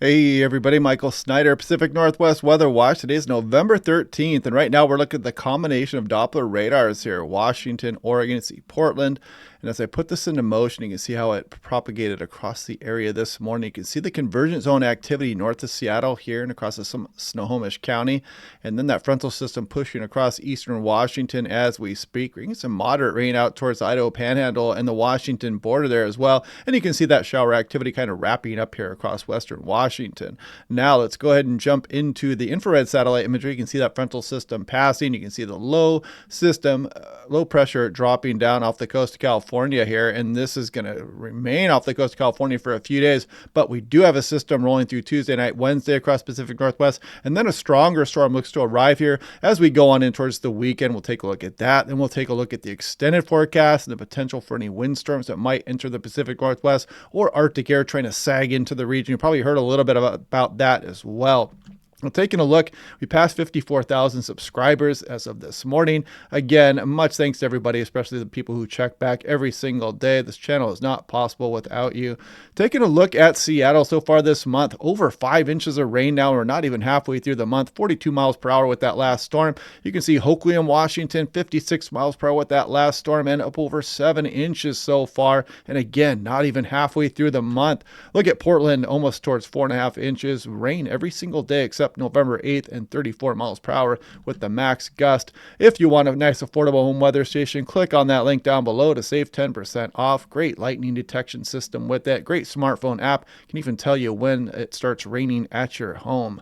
Hey everybody, Michael Snyder, Pacific Northwest Weather Watch. Today is November 13th, and right now we're looking at the combination of Doppler radars here, Washington, Oregon, you see Portland. And as I put this into motion, you can see how it propagated across the area this morning. You can see the convergence zone activity north of Seattle here and across some Snohomish County. And then that frontal system pushing across eastern Washington as we speak. We're getting some moderate rain out towards the Idaho Panhandle and the Washington border there as well. And you can see that shower activity kind of wrapping up here across western Washington. Now let's go ahead and jump into the infrared satellite imagery. You can see that frontal system passing. You can see the low pressure dropping down off the coast of California here, and this is going to remain off the coast of California for a few days, but we do have a system rolling through Tuesday night, Wednesday across Pacific Northwest, and then a stronger storm looks to arrive here as we go on in towards the weekend. We'll take a look at that, then we'll take a look at the extended forecast and the potential for any windstorms that might enter the Pacific Northwest or Arctic air trying to sag into the region. You probably heard a little bit about that as well. Well, taking a look, we passed 54,000 subscribers as of this morning. Again, much thanks to everybody, especially the people who check back every single day. This channel is not possible without you. Taking a look at Seattle so far this month, over 5 inches of rain now. We're not even halfway through the month, 42 miles per hour with that last storm. You can see Hoquiam, Washington, 56 miles per hour with that last storm and up over 7 inches so far. And again, not even halfway through the month. Look at Portland, almost towards 4.5 inches. Rain every single day except November 8th and 34 miles per hour with the max gust. If you want a nice affordable home weather station, click on that link down below to save 10% off. Great lightning detection system with it. Great smartphone app. Can even tell you when it starts raining at your home.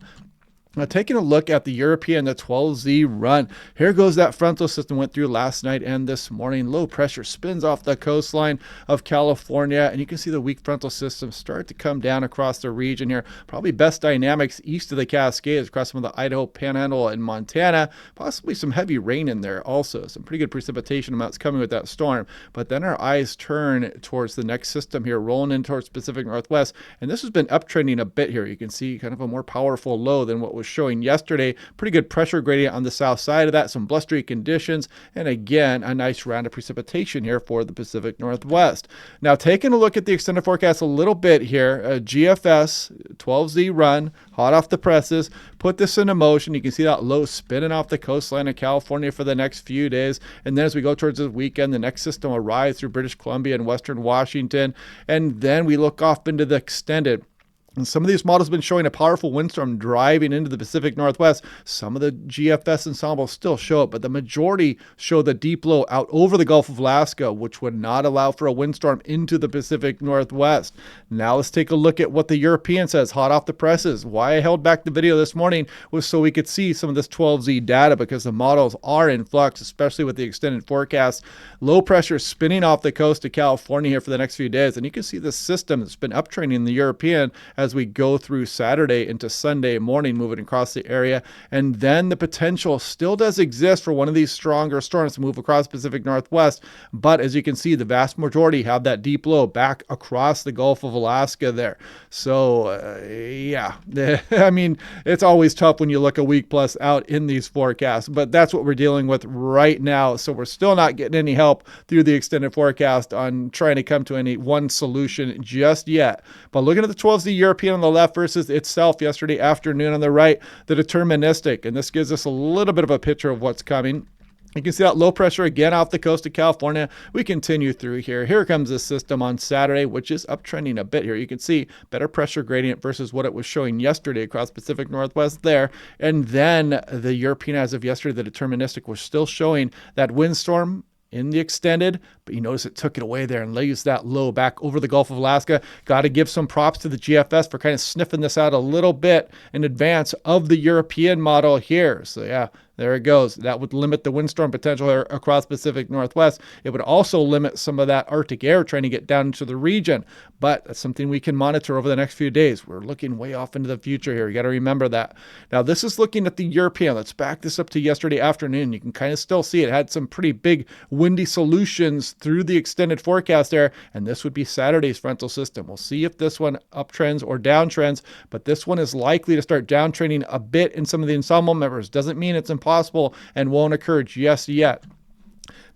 Now, taking a look at the European, the 12Z run. Here goes that frontal system went through last night and this morning. Low pressure spins off the coastline of California, and you can see the weak frontal system start to come down across the region here. Probably best dynamics east of the Cascades across some of the Idaho Panhandle and Montana. Possibly some heavy rain in there also. Some pretty good precipitation amounts coming with that storm. But then our eyes turn towards the next system here, rolling in towards Pacific Northwest. And this has been uptrending a bit here. You can see kind of a more powerful low than what was showing yesterday. Pretty good pressure gradient on the south side of that, some blustery conditions, and again, a nice round of precipitation here for the Pacific Northwest. Now, taking a look at the extended forecast a little bit here, GFS 12Z run, hot off the presses. Put this into motion. You can see that low spinning off the coastline of California for the next few days. And then as we go towards the weekend, the next system arrives through British Columbia and western Washington. And then we look off into the extended. And some of these models have been showing a powerful windstorm driving into the Pacific Northwest. Some of the GFS ensembles still show it, but the majority show the deep low out over the Gulf of Alaska, which would not allow for a windstorm into the Pacific Northwest. Now let's take a look at what the European says, hot off the presses. Why I held back the video this morning was so we could see some of this 12Z data because the models are in flux, especially with the extended forecast. Low pressure spinning off the coast of California here for the next few days. And you can see the system that's been uptrending in the European as we go through Saturday into Sunday morning, moving across the area. And then the potential still does exist for one of these stronger storms to move across Pacific Northwest. But as you can see, the vast majority have that deep low back across the Gulf of Alaska there. So, yeah, I mean, it's always tough when you look a week plus out in these forecasts, but that's what we're dealing with right now. So we're still not getting any help through the extended forecast on trying to come to any one solution just yet. But looking at the 12Z European on the left versus itself yesterday afternoon on the right, the deterministic, and this gives us a little bit of a picture of what's coming. You can see that low pressure again off the coast of California. We continue through here. Here comes the system on Saturday, which is uptrending a bit here. You can see better pressure gradient versus what it was showing yesterday across Pacific Northwest there. And then the European, as of yesterday, the deterministic was still showing that windstorm in the extended, but you notice it took it away there and lays that low back over the Gulf of Alaska. Got to give some props to the GFS for kind of sniffing this out a little bit in advance of the European model here. So yeah, there it goes. That would limit the windstorm potential across Pacific Northwest. It would also limit some of that Arctic air trying to get down into the region, but that's something we can monitor over the next few days. We're looking way off into the future here. You got to remember that. Now, this is looking at the European. Let's back this up to yesterday afternoon. You can kind of still see it had some pretty big windy solutions through the extended forecast there, and this would be Saturday's frontal system. We'll see if this one uptrends or downtrends, but this one is likely to start downtrending a bit in some of the ensemble members. Doesn't mean it's impossible and won't occur just yet.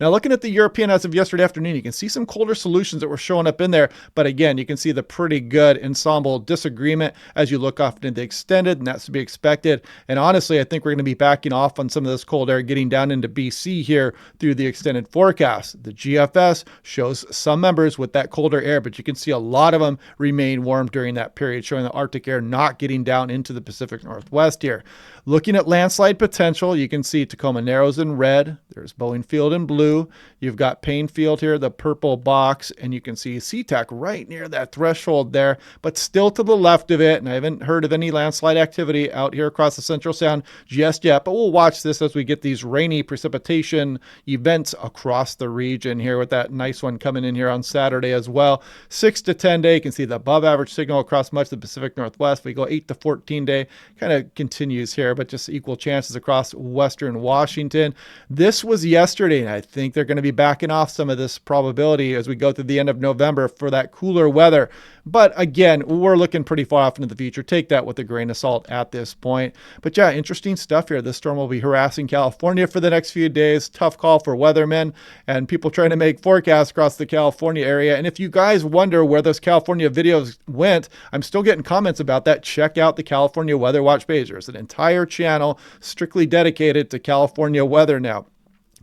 Now, looking at the European as of yesterday afternoon, you can see some colder solutions that were showing up in there. But again, you can see the pretty good ensemble disagreement as you look off into the extended, and that's to be expected. And honestly, I think we're going to be backing off on some of this cold air getting down into BC here through the extended forecast. The GFS shows some members with that colder air, but you can see a lot of them remain warm during that period, showing the Arctic air not getting down into the Pacific Northwest here. Looking at landslide potential, you can see Tacoma Narrows in red. There's Boeing Field in blue. You've got Payne Field here, the purple box, and you can see SeaTac right near that threshold there, but still to the left of it. And I haven't heard of any landslide activity out here across the Central Sound just yet, but we'll watch this as we get these rainy precipitation events across the region here, with that nice one coming in here on Saturday as well. 6 to 10 day, you can see the above average signal across much of the Pacific Northwest. We go 8 to 14 day, kind of continues here, but just equal chances across western Washington. This was yesterday, and I think they're going to be backing off some of this probability as we go through the end of November for that cooler weather. But again, we're looking pretty far off into the future. Take that with a grain of salt at this point. But yeah, interesting stuff here. This storm will be harassing California for the next few days. Tough call for weathermen and people trying to make forecasts across the California area. And if you guys wonder where those California videos went, I'm still getting comments about that. Check out the California Weather Watch page. There's an entire channel strictly dedicated to California weather now.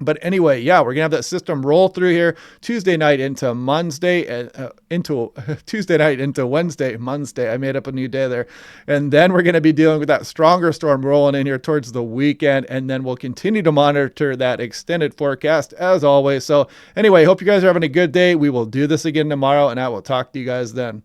But anyway, yeah, we're going to have that system roll through here Tuesday night into Wednesday, Monday. I made up a new day there. And then we're going to be dealing with that stronger storm rolling in here towards the weekend. And then we'll continue to monitor that extended forecast as always. So anyway, hope you guys are having a good day. We will do this again tomorrow, and I will talk to you guys then.